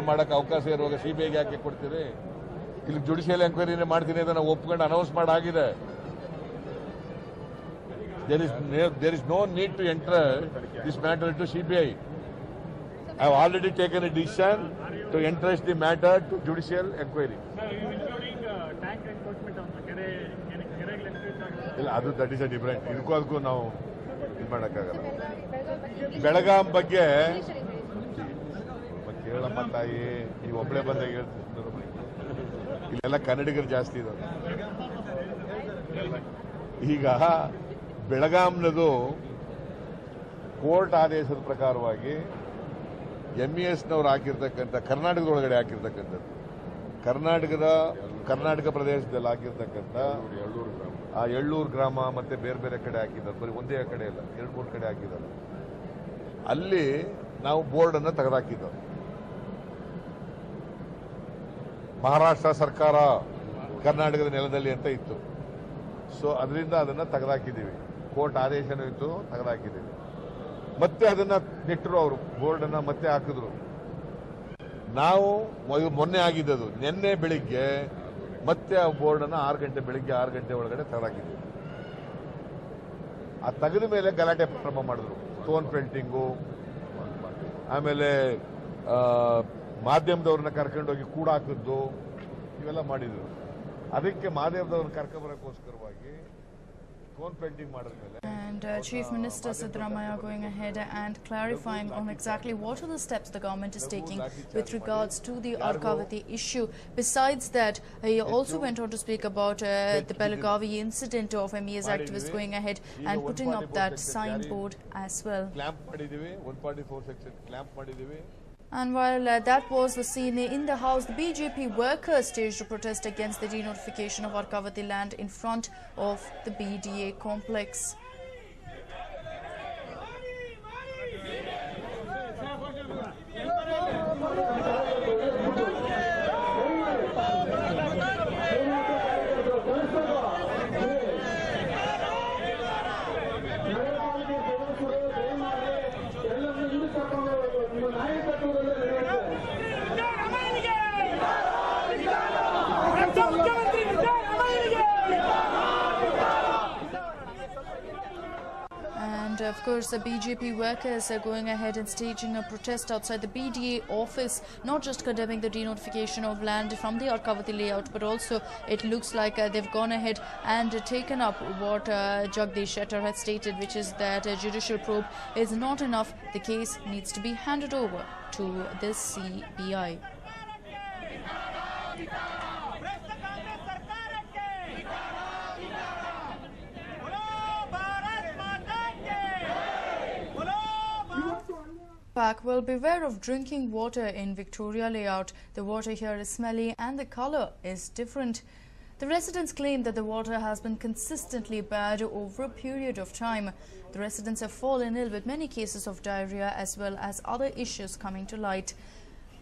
ಮಾಡಕ್ಕೆ ಅವಕಾಶ ಇರುವಾಗ ಸಿಬಿಐಗೆ ಯಾಕೆ ಕೊಡ್ತೀರಿ? ಇಲ್ಲಿ ಜುಡಿಷಿಯಲ್ ಎಂಕ್ವೈರಿನೇ ಮಾಡ್ತೀನಿ ಅಂತ ನಾವು ಒಪ್ಕೊಂಡು announce ಮಾಡಾಗಿದೆ. There is no need to enter this matter to CBI. I have already taken a decision to entrust the matter to judicial inquiry. ಇಲ್ಲ, ಅದು ದಟ್ ಇಸ್ ಅ ಡಿಫರೆಂಟ್. ಇದಕ್ಕೂ ಅದಕ್ಕೂ ನಾವು ಇದು ಮಾಡೋಕ್ಕಾಗಲ್ಲ. ಬೆಳಗಾಂ ಬಗ್ಗೆ ಕೇಳಮ್ಮ ತಾಯಿ, ನೀವು ಒಬ್ಬಳೇ ಬಂದಾಗ ಹೇಳ್ತಿದ್ರು. ಇಲ್ಲೆಲ್ಲ ಕನ್ನಡಿಗರು ಜಾಸ್ತಿ ಇದ್ದಾರೆ. ಈಗ ಬೆಳಗಾಂನದು ಕೋರ್ಟ್ ಆದೇಶದ ಪ್ರಕಾರವಾಗಿ MESನವ್ರು ಹಾಕಿರ್ತಕ್ಕಂಥ ಕರ್ನಾಟಕದೊಳಗಡೆ ಹಾಕಿರ್ತಕ್ಕಂಥದ್ದು, ಕರ್ನಾಟಕ ಪ್ರದೇಶದಲ್ಲಿ ಹಾಕಿರ್ತಕ್ಕಂಥ ಆ ಎಳ್ಳೂರು ಗ್ರಾಮ ಮತ್ತೆ ಬೇರೆ ಬೇರೆ ಕಡೆ ಹಾಕಿದ್ದಾರೆ. ಬರೀ ಒಂದೇ ಕಡೆ ಇಲ್ಲ, 2-3 ಕಡೆ ಹಾಕಿದ್ದಾರೆ. ಅಲ್ಲಿ ನಾವು ಬೋರ್ಡನ್ನು ತೆಗೆದಾಕಿದ್ದಾರೆ. ಮಹಾರಾಷ್ಟ್ರ ಸರ್ಕಾರ ಕರ್ನಾಟಕದ ನೆಲದಲ್ಲಿ ಅಂತ ಇತ್ತು. ಸೊ ಅದರಿಂದ ಅದನ್ನು ತೆಗೆದಾಕಿದ್ದೀವಿ. ಕೋರ್ಟ್ ಆದೇಶನೂ ಇತ್ತು, ತೆಗೆದಾಕಿದ್ದೀವಿ. ಮತ್ತೆ ಅದನ್ನ ನೆಟ್ಟರು, ಅವರು ಬೋರ್ಡನ್ನು ಮತ್ತೆ ಹಾಕಿದ್ರು. ನಾವು ಮೊನ್ನೆ ಆಗಿದ್ದದು ನಿನ್ನೆ ಬೆಳಿಗ್ಗೆ ಮತ್ತೆ ಆ ಬೋರ್ಡನ್ನು ಬೆಳಿಗ್ಗೆ 6 ಗಂಟೆ ಒಳಗಡೆ ತೆಗೆದಾಕಿದ್ದೀವಿ. ಆ ತೆಗೆದ ಮೇಲೆ ಗಲಾಟೆ ಪ್ರಾರಂಭ ಮಾಡಿದ್ರು. ಸ್ಟೋನ್ ಪೇಂಟಿಂಗು, ಆಮೇಲೆ ಮಾಧ್ಯಮದವ್ರನ್ನ ಕರ್ಕೊಂಡೋಗಿ ಕೂಡ ಹಾಕಿದ್ದು, ಇವೆಲ್ಲ ಮಾಡಿದ್ರು. ಅದಕ್ಕೆ ಮಾಧ್ಯಮದವ್ರನ್ನ ಕರ್ಕೊಂಡ್ಬರೋಕ್ಕೋಸ್ಕರವಾಗಿ ಸ್ಟೋನ್ ಪೇಂಟಿಂಗ್ ಮಾಡಿದ ಮೇಲೆ. And Chief Minister Siddaramaiah going ahead and clarifying on exactly what are the steps the government is taking with regards to the Arkavati issue. Besides that, he also went on to speak about the Belagavi incident of MES activists going ahead and putting up that signboard as well. Clamp ಮಾಡಿದೀವಿ, 144 section clamp ಮಾಡಿದೀವಿ. And while that was the scene in the House, the BJP workers staged a protest against the denotification of Arkavati land in front of the BDA complex. And of course, the BJP workers are going ahead and staging a protest outside the BDA office, not just condemning the denotification of land from the Arkavati layout, but also it looks like they've gone ahead and taken up what Jagdish Shettar had stated, which is that a judicial probe is not enough. The case needs to be handed over to the CBI. Well, beware of drinking water in Victoria layout. The water here is smelly and the color is different. The residents claim that the water has been consistently bad over a period of time. The residents have fallen ill with many cases of diarrhea as well as other issues coming to light.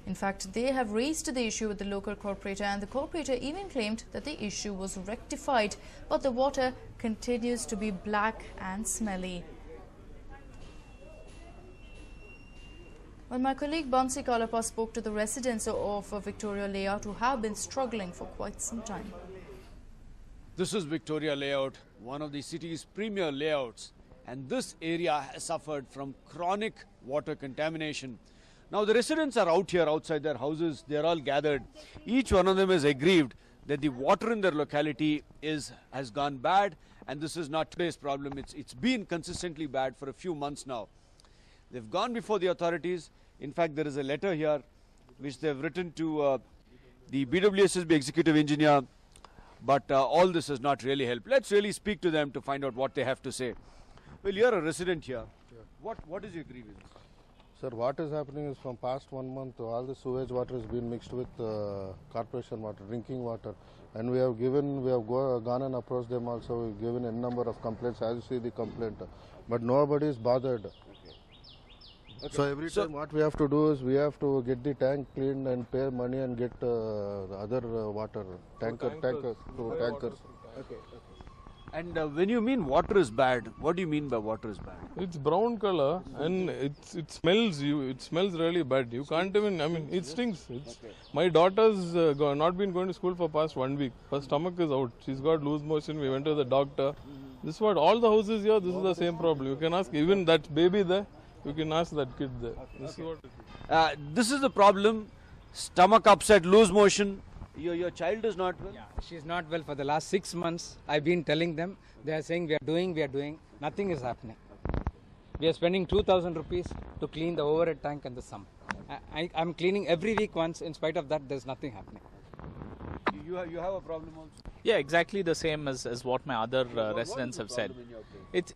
In fact, they have raised the issue with the local corporator, and the corporator even claimed that the issue was rectified, but the water continues to be black and smelly. Well, my colleague Bansi Kalapa spoke to the residents of Victoria Layout who have been struggling for quite some time. This is Victoria Layout, one of the city's premier layouts, and this area has suffered from chronic water contamination. Now the residents are out here outside their houses. They are all gathered. Each one of them is aggrieved that the water in their locality has gone bad, and this is not today's problem. It's been consistently bad for a few months now. They've gone before the authorities. In fact, there is a letter here which they've written to the BWSSB executive engineer, but all this has not really helped. Let's really speak to them to find out what they have to say. Well, you're a resident here. Yeah. What is your grievance? Sir, what is happening is from past 1 month, all the sewage water has been mixed with corporation water, drinking water. And we have gone and approached them also. We've given a number of complaints, as you see the complaint. But nobody is bothered. Okay. So every time what we have to do is we have to get the tank cleaned and pay money and get the other water tankers. Okay. And when you mean water is bad, what do you mean by water is bad? It's brown color and it smells it smells really bad. You can't even, I mean, it stinks. My daughter's not been going to school for past 1 week. Her stomach is out. She's got loose motion. We went to the doctor. This is what all the houses here, this is the same problem. You can ask even that baby there, you can ask that kid there. This is what it is. This is the problem. Stomach upset, loose motion. Your child is not well? Yeah, she's not well for the last 6 months. I've been telling them. They are saying we are doing. Nothing is happening. We are spending 2,000 rupees to clean the overhead tank and the sump. I'm cleaning every week once. In spite of that, there's nothing happening. You have a problem also? Yeah, exactly the same as what my other residents have said.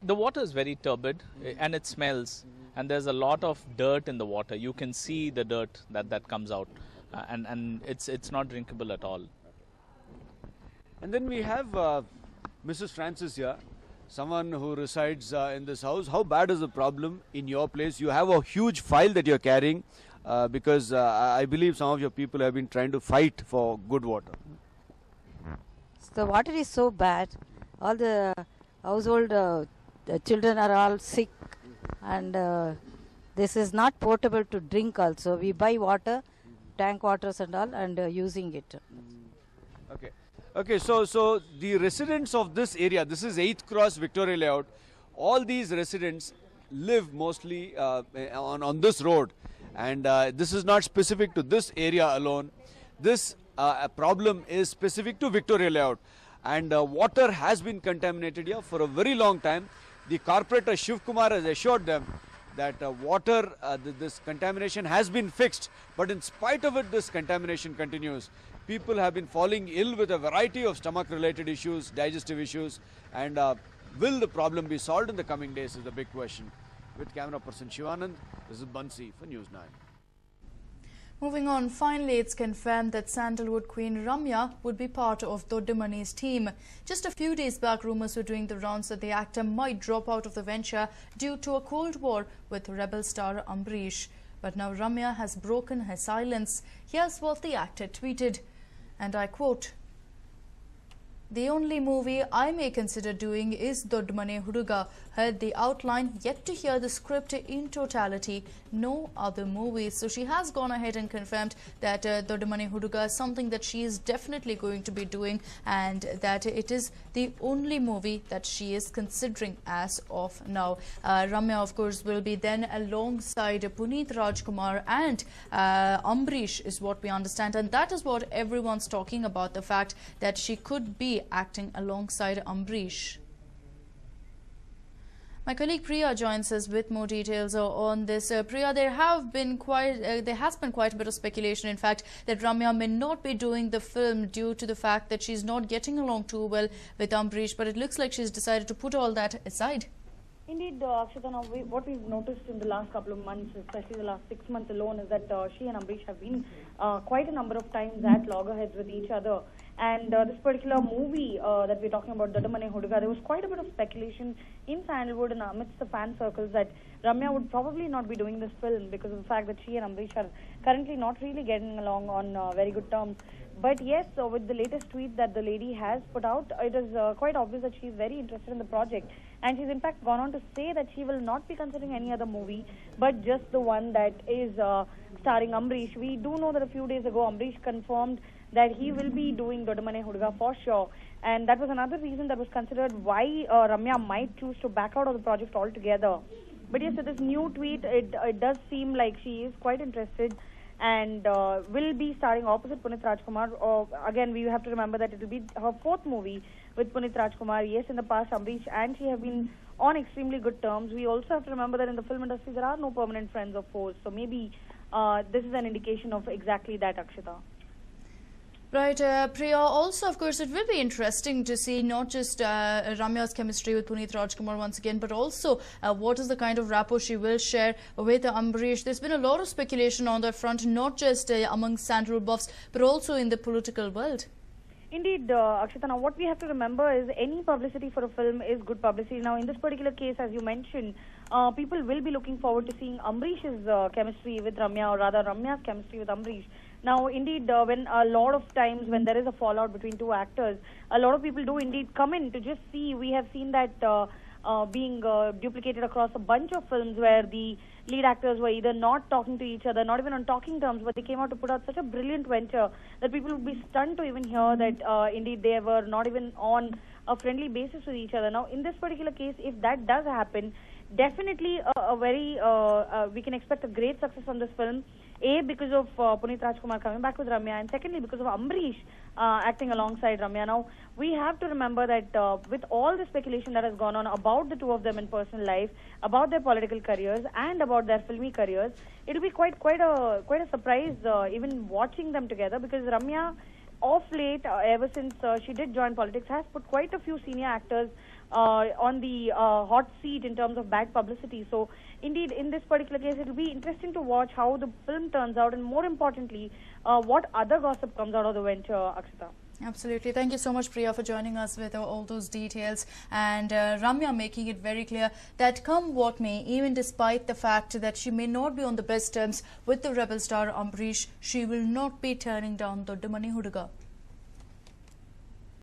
The water is very turbid and it smells, and there's a lot of dirt in the water. You can see the dirt that comes out. And it's not drinkable at all. And then we have Mrs. Francis here, someone who resides in this house. How bad is the problem in your place? You have a huge file that you're carrying because I believe some of your people have been trying to fight for good water. The water is so bad. All the household children are all sick, and this is not portable to drink also. We buy water, tank waters and all, and using it. Okay, so the residents of this area, this is 8th Cross Victoria Layout, all these residents live mostly on this road, and this is not specific to this area alone. This problem is specific to Victoria Layout, and water has been contaminated here for a very long time. The corporator Shiv Kumar has assured them that this contamination has been fixed, but in spite of it, this contamination continues. People have been falling ill with a variety of stomach-related issues, digestive issues, and will the problem be solved in the coming days is the big question. With camera person Shivanand, this is Bansi for News 9. Moving on, finally it's confirmed that Sandalwood Queen Ramya would be part of Doddamani's team. Just a few days back, rumours were doing the rounds that the actor might drop out of the venture due to a cold war with rebel star Ambrish. But now Ramya has broken her silence. Here's what the actor tweeted, and I quote, "The only movie I may consider doing is Doddamane Huduga. Heard the outline, yet to hear the script in totality. No other movies." So she has gone ahead and confirmed that Doddamane Huduga is something that she is definitely going to be doing, and that it is the only movie that she is considering as of now. Ramya, of course, will be then alongside Puneet Rajkumar and Ambrish is what we understand, and that is what everyone's talking about, the fact that she could be acting alongside Ambrish. My colleague Priya joins us with more details on this. Priya, there has been quite a bit of speculation, in fact, that Ramya may not be doing the film due to the fact that she's not getting along too well with Ambrish, but it looks like she's decided to put all that aside. Indeed, Akshita, now what we've noticed in the last couple of months, especially the last 6 months alone, is that she and Ambrish have been quite a number of times at loggerheads with each other. And this particular movie that we're talking about, Doddamane Huduga, there was quite a bit of speculation in Sandalwood and amidst the fan circles that Ramya would probably not be doing this film because of the fact that she and Ambrish are currently not really getting along on very good terms. But yes, with the latest tweet that the lady has put out, it is quite obvious that she's very interested in the project. And she's in fact gone on to say that she will not be considering any other movie, but just the one that is starring Ambrish. We do know that a few days ago, Ambrish confirmed that he will be doing Doddamane Huduga for sure. And that was another reason that was considered why Ramya might choose to back out of the project altogether. But yes, with this new tweet, it does seem like she is quite interested and will be starring opposite Puneet Rajkumar. Again, we have to remember that it will be her 4th movie with Puneet Rajkumar. Yes, in the past, Ambrish and she have been on extremely good terms. We also have to remember that in the film industry, there are no permanent friends or foes. So maybe this is an indication of exactly that, Akshita. Right, Priya, also, of course, it will be interesting to see not just Ramya's chemistry with Puneet Rajkumar once again, but also what is the kind of rapport she will share with Ambrish. There's been a lot of speculation on that front, not just among Sandalwood buffs, but also in the political world. Indeed, Akshita, now what we have to remember is any publicity for a film is good publicity. Now, in this particular case, as you mentioned, people will be looking forward to seeing Ambrish's chemistry with Ramya, or rather Ramya's chemistry with Ambrish. Now, indeed, when a lot of times when there is a fallout between two actors, a lot of people do indeed come in to just see. We have seen that being duplicated across a bunch of films where the lead actors were either not talking to each other, not even on talking terms, but they came out to put out such a brilliant venture that people would be stunned to even hear that indeed they were not even on a friendly basis with each other. Now, in this particular case, if that does happen, definitely we can expect a great success on this film. A, because of Puneet Rajkumar coming back with Ramya, and secondly because of Ambrish acting alongside Ramya. Now, we have to remember that with all the speculation that has gone on about the two of them in personal life, about their political careers and about their filmy careers, it will be quite a surprise even watching them together, because Ramya, of late, ever since she did join politics, has put quite a few senior actors on the hot seat in terms of bad publicity. So, indeed, in this particular case, it will be interesting to watch how the film turns out, and more importantly, what other gossip comes out of the venture, Akshita. Absolutely. Thank you so much, Priya, for joining us with all those details. And Ramya making it very clear that come what may, even despite the fact that she may not be on the best terms with the rebel star Ambrish, she will not be turning down Doddamani Huduga.